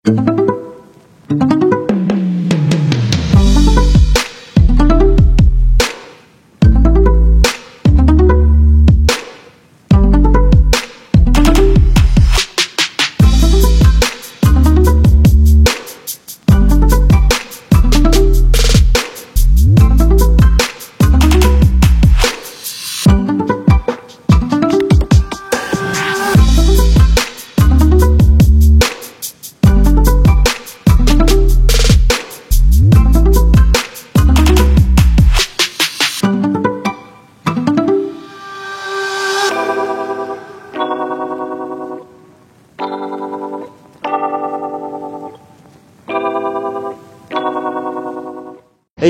এই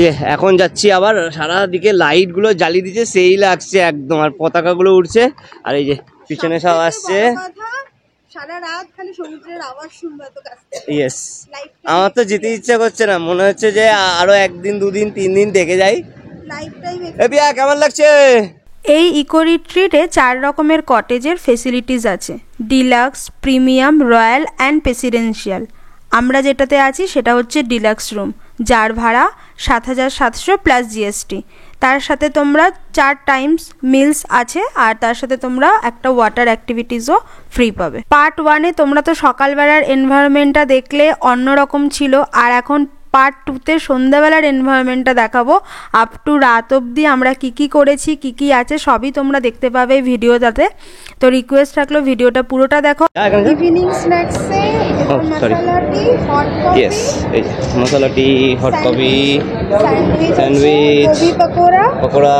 যে এখন যাচ্ছি আবার, সারা দিকে লাইট গুলো জ্বালিয়ে দিচ্ছে, সেই লাগছে একদম, আর পতাকা গুলো উঠছে, আর এই যে পিছনে সব আসছে। আমার তো যেতে ইচ্ছা করছে না, মনে হচ্ছে যে আরো একদিন 2 দিন 3 দিন থেকে যাই। কেমন লাগছে? এই ইকো রিট্রিটে 4 রকমের কটেজের ফেসিলিটিস আছে, deluxe, premium, royal and presidential. আমরা যেটাতে আছি সেটা হচ্ছে ডিলাক্স রুম, যার ভাড়া 7,700 প্লাস জিএসটি। তার সাথে তোমরা 4 টাইমস মিলস আছে, আর তার সাথে তোমরা একটা ওয়াটার অ্যাক্টিভিটিসও ফ্রি পাবে। পার্ট 1-এ তোমরা তো সকালবেলার এনভায়রনমেন্টটা দেখলে অন্যরকম ছিল, আর এখন পার্ট 2-তে সন্ধ্যাবেলার এনভায়রনমেন্টটা দেখাবো। আপ টু রাত অবধি আমরা কি করেছি, কি আছে সবই তোমরা দেখতে পাবে এই ভিডিওটাতে। তো রিকোয়েস্ট থাকলো ভিডিওটা পুরোটা দেখো। ইভিনিং স্ন্যাক্সে masala tea, hot coffee, masala tea, hot coffee, sandwich, gobi pakora,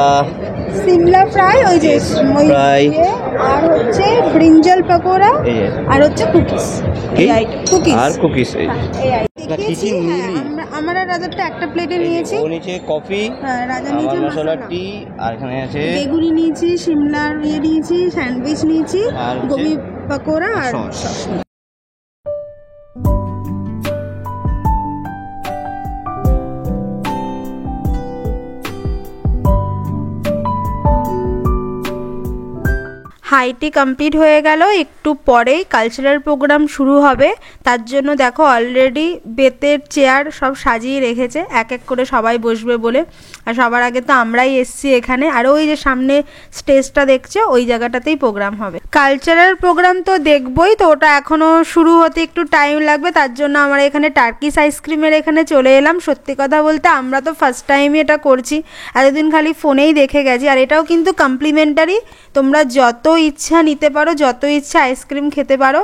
Shimla fry, ওই যে ফ্রাই, আর হচ্ছে ব্রিঞ্জল পকোড়া, আর হচ্ছে কুকিজ। কুকিজ আমরা রাজারটা একটা প্লেটে নিয়েছি, নিচে কফি, রাজা নিচে মশলা টি, আর এখানে আছে বেগুনি নিয়েছি, সিমলার নিয়েছি, স্যান্ডউইচ নিয়েছি, গোবি পকোড়া আর সস। হাইটি কমপ্লিট হয়ে গেল, একটু পরেই কালচারাল প্রোগ্রাম শুরু হবে। তার জন্য দেখো অলরেডি বেতের চেয়ার সব সাজিয়ে রেখেছে, এক এক করে সবাই বসবে বলে। আর সবার আগে তো আমরাই এসছি এখানে, আর ওই যে সামনে স্টেজটা দেখছো ওই জায়গাটাতেই প্রোগ্রাম হবে। কালচারাল প্রোগ্রাম তো দেখবই, তো ওটা এখনও শুরু হতে একটু টাইম লাগবে, তার জন্য আমরা এখানে টার্কিশ আইসক্রিমের এখানে চলে এলাম। সত্যি কথা বলতে আমরা তো ফার্স্ট টাইমই এটা করছি, এতদিন খালি ফোনেই দেখে গেছি। আর এটাও কিন্তু কমপ্লিমেন্টারি, তোমরা যত ইচ্ছা নিতে পারো, যত ইচ্ছা আইসক্রিম খেতে পারো।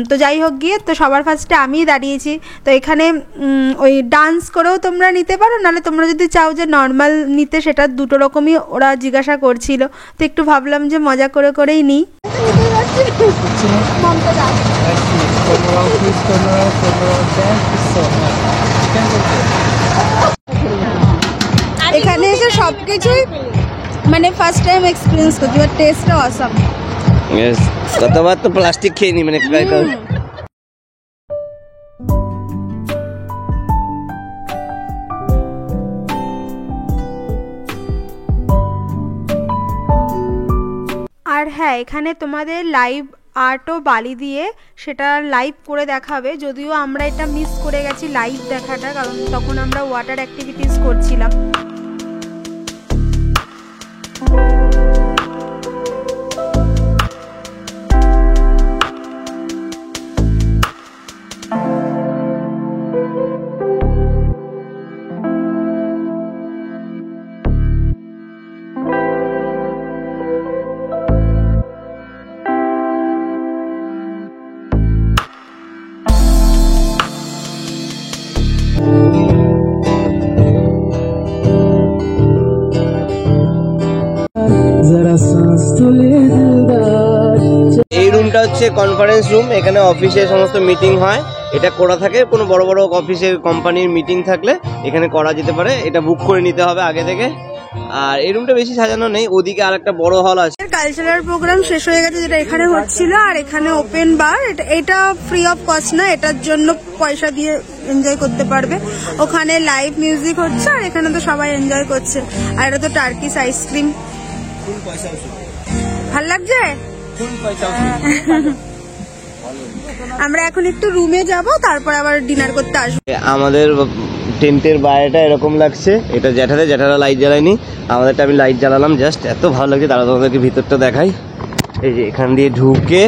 তো যাই হোক গিয়ে, তো সবার ফার্স্টে আমিই দাঁড়িয়েছি। তো এখানে ওই ডান্স করেও তোমরা নিতে পারো, নাহলে তোমরা যদি চাও যে নর্মাল নিতে, সেটা দুটো রকমই ওরা জিজ্ঞাসা করছিল। তো একটু ভাবলাম যে মজা করেই নিই। এখানে এসে সব কিছুই মানে ফার্স্ট টাইম এক্সপিরিয়েন্স করছি, বাট টেস্টটা অসাম। यस, কতবার তো প্লাস্টিক খেয়ে নি, মানে আর হ্যাঁ, এখানে তোমাদের লাইভ আর্টও বালি দিয়ে সেটা লাইভ করে দেখাবে। যদিও আমরা এটা মিস করে গেছি লাইভ দেখাটা, কারণ তখন আমরা ওয়াটার অ্যাক্টিভিটিস করছিলাম। এই রুমটা হচ্ছে কনফারেন্স রুম, এখানে অফিসে সমস্ত মিটিং হয়, এটা করা থাকে। কোনো বড় বড় অফিসে কোম্পানির মিটিং থাকলে এখানে করা যেতে পারে, এটা বুক করে নিতে হবে আগে থেকে। আর এই রুমটা বেশি সাজানো নেই, ওদিকে আর একটা বড় হল আছে। কালচারাল প্রোগ্রাম শেষ হয়ে গেছে, যেটা এখানে হচ্ছিল, আর এখানে ওপেন বার। এটা ফ্রি অফ কস্ট না, এটার জন্য পয়সা দিয়ে এনজয় করতে পারবে। ওখানে লাইভ মিউজিক হচ্ছে, আর এখানে তো সবাই এনজয় করছে। আর এটা তো টার্কিশ আইসক্রিম। ভাল লাগছে? আমরা এখন একটু রুমে যাব, তারপর আবার ডিনার করতে আসবো। আমাদের টেন্টের বাইরেটা এরকম লাগছে, এটা জ্যাঠারা লাইট জ্বালায়নি, আমাদেরটা আমি লাইট জ্বালালাম জাস্ট, এত ভালো লাগছে। তারা তোমাদেরকে ভিতরটা দেখাই। এই যে এখান দিয়ে ঢুকে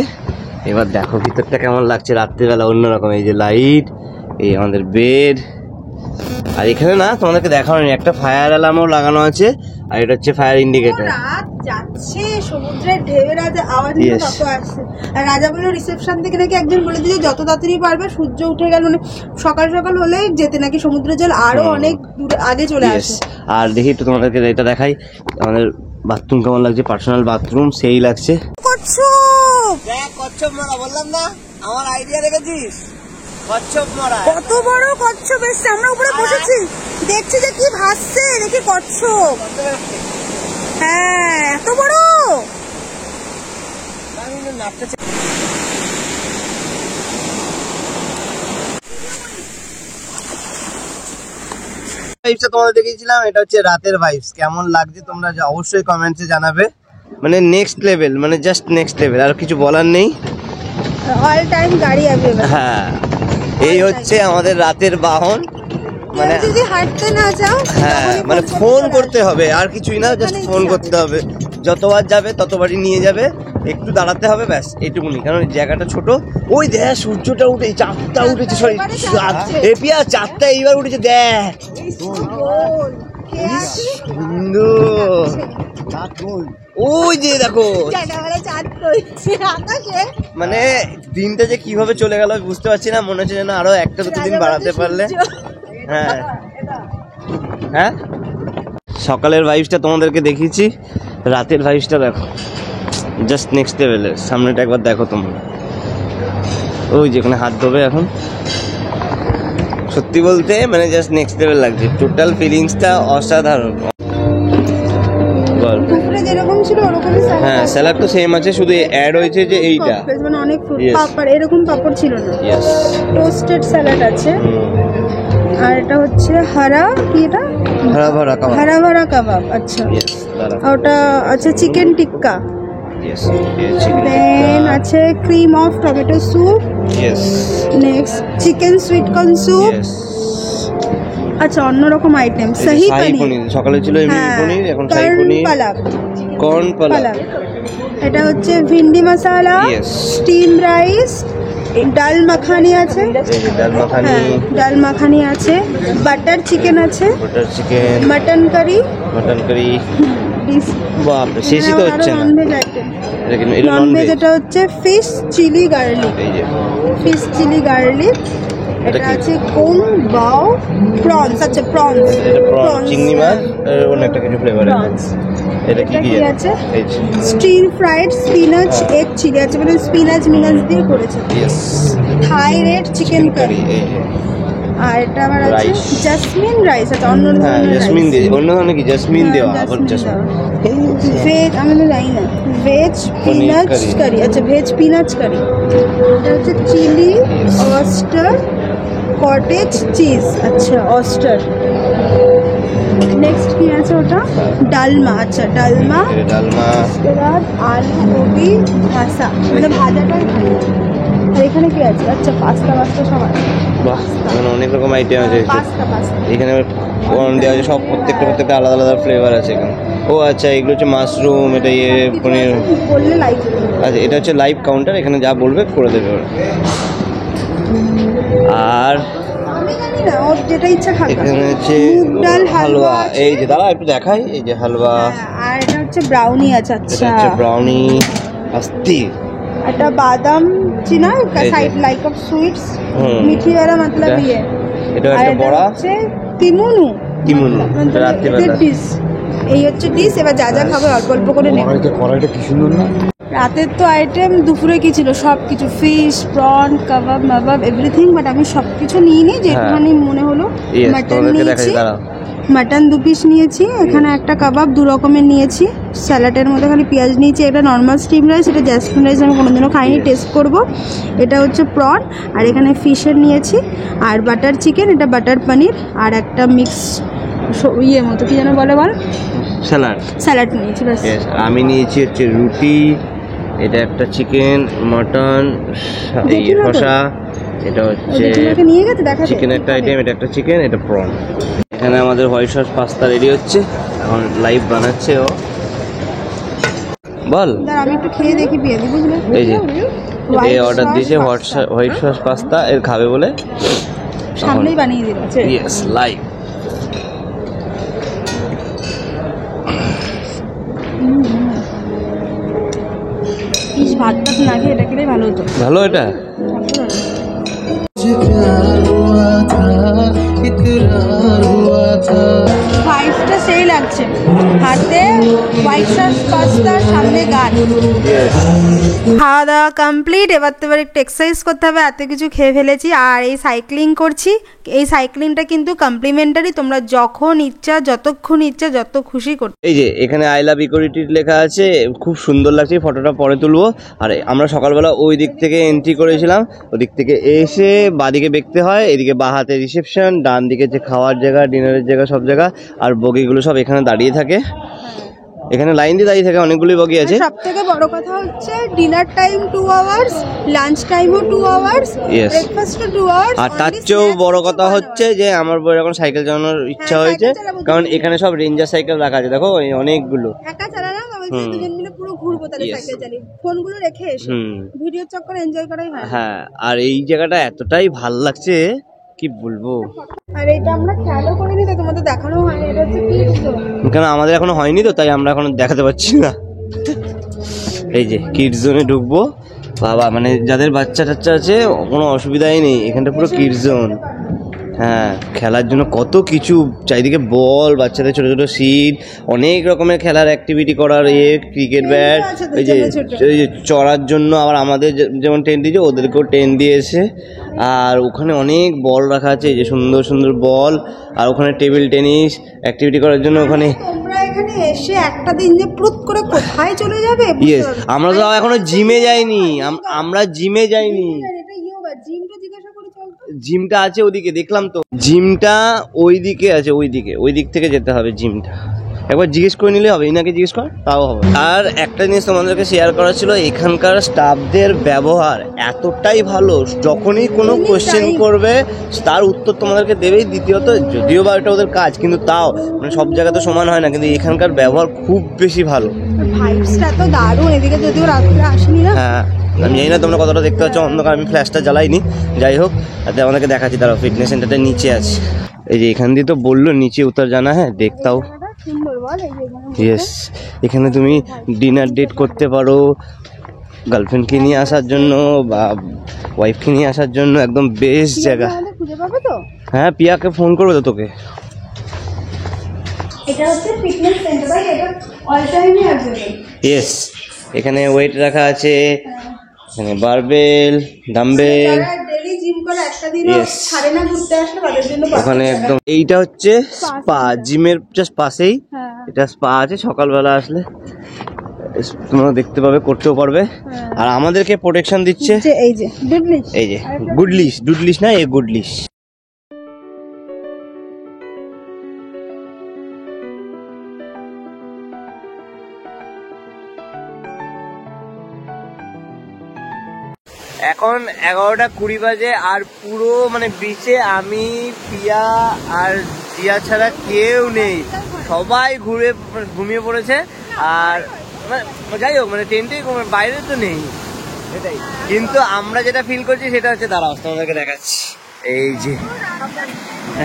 এবার দেখো ভিতরটা কেমন লাগছে রাত্রিবেলা, অন্যরকম। এই যে লাইট, এই আমাদের বেড, আর এখানে না তোমাদেরকে দেখানো নেই, একটা ফায়ার অ্যালার্মও লাগানো আছে, আর এটা হচ্ছে ফায়ার ইন্ডিকেটর। রাত যাচ্ছে, সমুদ্রের ঢেউয়ের আওয়াজ Yes. তত আসছে। আর রাজা বলল রিসেপশন থেকে নাকি একজন বলে দিয়েছে যত তাড়াতাড়ি পারবে, সূর্য উঠে গেল মানে সকাল সকাল হলে যেতে নাকি সমুদ্রের জল আরো অনেক দূরে আগে চলে Yes. আসে। আর দেখি একটু তোমাদেরকে এটা দেখাই, আমাদের বাথরুম কেমন লাগছে, পার্সোনাল বাথরুম সেই লাগছে। কচ্ছপ, দেখ কচ্ছপ মরা, বললাম না আমার আইডিয়া রেখেছিস, কচ্ছপ মরা। কত বড় কচ্ছপ এসছে, আমরা উপরে বসেছি দেখছি যে কি ভাসছে, দেখি কচ্ছপ। হ্যাঁ এত বড়। ভাইবসটা তোমাদের দেখিয়েছিলাম, এটা হচ্ছে রাতের ভাইবস। কেমন লাগছে তোমরা অবশ্যই কমেন্টসে জানাবে। মানে নেক্সট লেভেল, মানে জাস্ট নেক্সট লেভেল, আর কিছু বলার নেই। অল টাইম গাড়ি অ্যাভেলেবল। হ্যাঁ, এই হচ্ছে আমাদের রাতের বাহন। মানে যদি হাঁটতে না চাও, হ্যাঁ, মানে ফোন করতে হবে, আর কিছুই না, জাস্ট ফোন করতে হবে। যতবার যাবে ততবারই নিয়ে যাবে, একটু দাঁড়াতে হবে, ব্যাস এইটুকুনি। কারণ জায়গাটা ছোট। ওই দেখ সূর্যটা উঠে, 4টা উঠেছে, সরি এপিয়া 4টা এইবার উঠেছে, দেখ সুন্দর। ওই যে দেখো, মানে দিনটা যে কিভাবে চলে গেল বুঝতে পারছি না, মনে হচ্ছে যেন আরো 1-2 দিন বাড়াতে পারলে। হ্যাঁ হ্যাঁ, সকালের ভাইবসটা তোমাদেরকে দেখিয়েছি, রাতের ভাইবসটা দেখো, জাস্ট নেক্সট লেভেলের। সামনেটা একবার দেখো তোমরা, ওই যেখানে হাত ধোবে এখন। সত্যি বলতে মানে জাস্ট নেক্সট লেভেল লাগছে, টোটাল ফিলিংসটা অসাধারণ। দুপুরে যেরকম ছিল ওরকমই স্যালাড। হ্যাঁ, স্যালাড তো সেম আছে, শুধু অ্যাড হয়েছে যে এইটা। মানে অনেক ফ্রুট, Yes. পাপড়, এরকম পাপড় ছিল না। ইয়েস, টোস্টেড স্যালাড আছে। আর এটা হচ্ছে হারা, কি এটা? হরা ভরা কাবাব। হারা ভরা কাবাব। আচ্ছা, ইয়েস, দাঁড়া। আর ওটা আছে চিকেন টিক্কা। ইয়েস, দেন আছে cream of tomato soup. Yes, next chicken sweet corn soup. Yes. আচ্ছা, অন্যরকম আইটেম, শাহী পনির। সকালে ছিল এমনি পনির, এখন শাহী পনির, কর্ন পালাক। এটা হচ্ছে ভিন্ডি মশলা, Yes. স্টিম রাইস, ডাল মাখানি আছে। এই যে ডাল মাখানি, হ্যাঁ, ডাল মাখানি আছে, বাটার চিকেন আছে, butter chicken, mutton curry. Mutton curry. বাপ রে, শেষই তো হচ্ছে না। ননভেজ আইটেম, দেখুন এটা ননভেজ। এটা হচ্ছে ফিশ চিলি গার্লিক, এই যে ফিশ চিলি গার্লিক। এটা এটা কি? আছে কোং বাও প্রনস। আচ্ছা, প্রনস, এটা প্রন, চিংড়ি মাছ, আর অন্য একটা কিছু ফ্লেভার আছে। প্রনস। এটা কি এটা কি কি আছে? আছে? এই যে stir fried spinach egg chilli আছে, মানে স্পিনাচ মিনাচ দিয়ে করেছে। Yes, Thai red chicken curry. এই যে আর এটা আবার আছে Rice. Jasmine rice. আছে অন্য হ্যাঁ, ধরনের জেসমিন rice। দিয়ে, অন্য ধরনের কি জেসমিন হ্যাঁ, দেওয়া, আবার জাসমিন জেসমিন। ভেজ, আমি তো জানি না, ভেজ পিনাচ curry। কারি। আচ্ছা, ভেজ পিনাচ কারি। এটা হচ্ছে চিলি অস্টার কটেজ চিজ। আচ্ছা, অস্টার। নেক্সট কি আছে ওটা? ডালমা। আচ্ছা, ডালমা। এটা ডালমা, उसके बाद आलू गोभी भासा, মানে ভাজাটাই ভালো। আর এখানে কি আছে? আচ্ছা, পাস্তা সব আছে। বাহ, এখানে অনেক রকম আইটেম আছে। পাস্তা এখানে কর্ন দেওয়া আছে, সব প্রত্যেকটা আলাদা আলাদা ফ্লেভার আছে এখানে। ও আচ্ছা, এগুলো হচ্ছে মাশরুম, এটা ইয়ে পনির। বললে লাইক। আচ্ছা, এটা হচ্ছে লাইভ কাউন্টার, এখানে যা বলবে করে দেবে ওরা। আর আমি জানি না, ওর যেটা ইচ্ছা খাবে। এখানে হচ্ছে মুগ ডাল হালুয়া, আছে। এই যে দাঁড়া একটু দেখাই, এই যে হালুয়া। হ্যাঁ, আর এটা হচ্ছে ব্রাউনি আছে। এটা আচ্ছা, হচ্ছে ব্রাউনি, আস্তি। এটা বাদাম চিনা এই যে। সাইড লাইক অফ সুইটস, হুম। মিঠি वाला मतलब এটা- ये। এটা আর একটা এটা বড়া, হচ্ছে তিমুনু। তিমুন, রাত্রিবেলা। ডিশ, এই হচ্ছে ডিশ। এবার যা যা খাবে অল্প অল্প করে নেবে। কড়াইটা কি সুন্দর না? রাতের তো আইটেম, দুপুরে কি ছিল সব কিছু, ফিশ, প্রন, কাবাব মাবাব এভরিথিং। বাট আমি সব কিছু নিইনি, যেখানে মনে হলো। Yes, মাটন তোমাদেরকে নিয়েছি, দেখাই, দাঁড়াও। মাটন 2 পিস নিয়েছি। এখানে একটা কাবাব 2 রকমের নিয়েছি। স্যালাডের মধ্যে খালি পেঁয়াজ নিয়েছি। এটা নর্মাল স্টিম রাইস, এটা জ্যাসমিন রাইস আমি কোনোদিনও খাইনি, টেস্ট করব। এটা হচ্ছে প্রন, আর এখানে ফিশের নিয়েছি। আর বাটার চিকেন, এটা বাটার পনির, আর একটা মিক্স ইয়ে মতো কি যেন বলে বল, স্যালাড। স্যালাড নিয়েছি ব্যাস। Yes, আমি নিয়েছি হচ্ছে রুটি, এটা একটা চিকেন, মটন, এই শসা, এটা হচ্ছে নিয়ে গেছে দেখা চিকেন একটা আইটেম, এটা একটা চিকেন, এটা প্রন। এখানে আমাদের হোয়াইট সস পাস্তা রেডি হচ্ছে, এখন লাইভ বানাচ্ছে ও। বল, আমি একটু খেয়ে দেখি পেঁয়াজি, বুঝলে? এই যে এই অর্ডার দিয়েছে হোয়াইট সস পাস্তা, এর খাবে বলে সামনেই বানিয়ে দিল। Yes, live. ইস, ভাত টাত না খেয়ে এটা খেলেই ভালো হতো। ভালো এটা। ভাইবসটা সেই লাগছে, হাতে হোয়াইট সস পাস্তা, সামনে গান। খাওয়া দাওয়া কমপ্লিট, এবার তো একটু এক্সারসাইজ করতে হবে, এত কিছু খেয়ে ফেলেছি। আর এই সাইক্লিং করছি, এই সাইক্লিংটা কিন্তু কমপ্লিমেন্টারি, তোমরা যখন ইচ্ছা, যতক্ষণ ইচ্ছা, যত খুশি করতে। এই যে এখানে আই লাভ ইকোরিটি লেখা আছে, খুব সুন্দর লাগছে, ফটোটা পরে তুলবো। আর আমরা সকালবেলা ওই দিক থেকে এন্ট্রি করেছিলাম, ওই দিক থেকে এসে বাঁদিকে দেখতে হয়, এদিকে বাঁ হাতে রিসেপশন, ডান দিকে যে খাওয়ার জায়গা, ডিনারের জায়গা, সব জায়গা। আর বগিগুলো সব এখানে দাঁড়িয়ে থাকে, এখানে লাইন দিয়ে দাঁড়িয়ে থাকে, অনেকগুলোই বগি আছে। সব থেকে বড় কথা হচ্ছে ডিনার টাইম 2 আওয়ার্স, লাঞ্চ টাইমও 2 আওয়ার্স, ব্রেকফাস্টও 2 আওয়ার্স। আর তার চেয়েও বড় কথা হচ্ছে যে আমার বউয়ের এখন সাইকেল চালানোর ইচ্ছা হয়েছে, কারণ এখানে সব রেঞ্জার সাইকেল রাখা আছে, দেখো অনেকগুলো। একা চালালাম, আমি দুজন মিলে পুরো ঘুরবো তাহলে সাইকেল চালিয়ে, ফোনগুলো রেখে এসে ভিডিও চক্করে এনজয় করাই হয়। হ্যাঁ, আর এই জায়গাটা এতটাই ভাল লাগছে কি বলবো। আর এটা আমরা খেয়ালও করিনি তো, তোমাদের দেখানো হয়নি, এটা হচ্ছে কিডস জোন। কারণ আমাদের এখনো হয়নি তো, তাই আমরা এখনো দেখাতে পারছি না। এই যে কিডস জোনে ঢুকবো, বাবা, মানে যাদের বাচ্চা টাচ্চা আছে কোনো অসুবিধাই নেই, এখানটা পুরো কিডস জোন। হ্যাঁ, খেলার জন্য কত কিছু, চারিদিকে বল, বাচ্চাদের ছোট ছোট সিট, অনেক রকমের খেলার অ্যাক্টিভিটি করার, ক্রিকেট ব্যাট, এই যে চড়ার জন্য আবার আমাদের যেমন টেন্ট দিয়েছে, ওদেরকেও টেন্ট দিয়েছে। আর ওখানে অনেক বল রাখা আছে, এই যে সুন্দর সুন্দর বল। আর ওখানে টেবিল টেনিস অ্যাক্টিভিটি করার জন্য ওখানে। তোমরা এখানে এসে একটা দিন যে প্রুত করে কোথায় চলে যাবে। ইয়েস, আমরা তো এখনো জিমে যাইনি, আমরা জিমে যাইনি। জিমটা আছে ওদিকে, দেখলাম তো জিমটা ওইদিকে আছে, ওই দিক থেকে যেতে হবে জিমটা। একবার জিজ্ঞেস করে নিলে হবে, ইনাকে জিজ্ঞেস কর, তাও হবে। আর একটা জিনিস তোমাদেরকে শেয়ার করা ছিল, এখানকার স্টাফদের ব্যবহার এতটাই ভালো, যখনই কোনো কোশ্চেন করবে তার উত্তর তোমাদেরকে দেবেই। দ্বিতীয়ত, যদিও বা এটা ওদের কাজ, কিন্তু তাও মানে সব জায়গায় তো সমান হয় না, কিন্তু এখানকার ব্যবহার খুব বেশি ভালো। ভাইবসটা তো দারুণ, এদিকে যদিও রাত্রে আসেনি না। হ্যাঁ, আমি জানি না তোমরা কতটা দেখতে পাচ্ছ অন্ধকার, আমি ফ্ল্যাশটা জ্বালাইনি। যাই হোক, তাতে আমাদেরকে দেখাচ্ছি, তারা ফিটনেস সেন্টারটা নিচে আছে। এই যে এখান দিয়ে তো বললো নিচে উত্তর জানা, হ্যাঁ দেখতাও। ইয়েস, এখানে তুমি ডিনার ডেট করতে পারো, গার্লফ্রেন্ডকে নিয়ে আসার জন্য বা ওয়াইফকে নিয়ে আসার জন্য একদম বেস্ট জায়গা। হ্যাঁ, পিয়াকে ফোন করবে তো তোকে। এটা হচ্ছে ফিটনেস সেন্টার, ভাই, এটা অল টাইমই আছে। ইয়েস, এখানে ওয়েট রাখা আছে, এখানে বারবেল, ডাম্বেল। ডেইলি জিম করে একটা দিনও ছাড়ে না ঘুরতে আসলে তাদের জন্য। ওখানে একদম এইটা হচ্ছে স্পা, জিমের জাস্ট পাশেই এটা স্পা আছে। সকালবেলা আসলে তোমরা দেখতে পাবে, করতেও পারবে। আর আমাদেরকে প্রোটেকশন দিচ্ছে এই যে ডুডলিশ, এই যে ডুডলিশ না, এই গুডলিশ। এখন 11:20 বাজে, আর পুরো মানে বিচে আমি, পিয়া আর জিয়া ছাড়া কেউ নেই, সবাই ঘুমিয়ে পড়েছে। আর যাই হোক, মানে টেন্টেই বাইরে তো নেই, এটাই। কিন্তু আমরা যেটা ফিল করছি সেটা হচ্ছে, দাঁড়াও তোমাদেরকে দেখাচ্ছি। এই যে,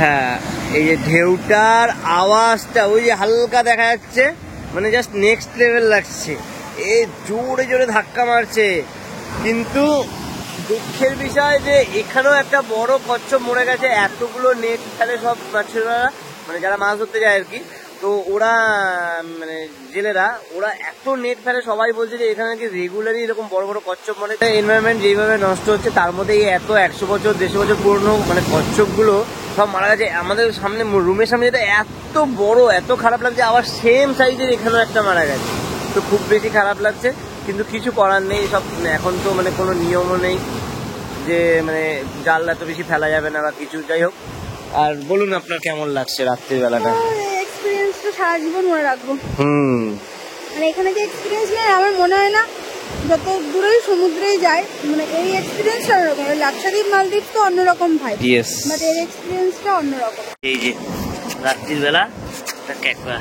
হ্যাঁ, এই যে ঢেউটার আওয়াজটা, ওই যে হালকা দেখা যাচ্ছে, মানে জাস্ট নেক্সট লেভেল লাগছে। এই জোরে জোরে ধাক্কা মারছে। কিন্তু দুঃখের বিষয় যে এখানেও একটা বড় কচ্ছপ মরে গেছে। এতগুলো নেট ফেলে সব মাছেরা, মানে যারা মাছ ধরতে যায় আর কি, তো ওরা মানে জেলেরা, ওরা এত নেট ফেলে, সবাই বলছে যে এখানে কি রেগুলারই এরকম বড় বড় কচ্ছপ মরে। এনভায়রনমেন্ট যেইভাবে নষ্ট হচ্ছে, তার মধ্যে এই এত 100 বছর 150 বছর পুরনো মানে কচ্ছপগুলো সব মারা গেছে। আমাদের সামনে রুমের সামনে যেটা এত বড়, এত খারাপ লাগছে। আবার সেম সাইজের এখানেও একটা মারা গেছে, তো খুব বেশি খারাপ লাগছে। কিন্তু কিছু করার নেই, সব এখন তো মানে কোনো নিয়মও নেই যে মানে জাল এত বেশি ফেলা যাবে না বা কিছু। যাই হোক, আর বলুন আপনার কেমন লাগছে রাত্রির বেলাটা? এক্সপেরিয়েন্সটা সারা জীবন মনে রাখবো। মানে এখানে যে এক্সপিরিয়েন্স নেই, আমার মনে হয় না যত দূরেই সমুদ্রেই যায় মানে এই এক্সপিরিয়েন্সটা অন্যরকম। লাক্ষাদ্বীপ মালদ্বীপ তো অন্যরকম ভাই, ইয়েস। বাট এর এক্সপিরিয়েন্সটা অন্যরকম। এই যে রাত্রির বেলা একটা ক্যাকড়া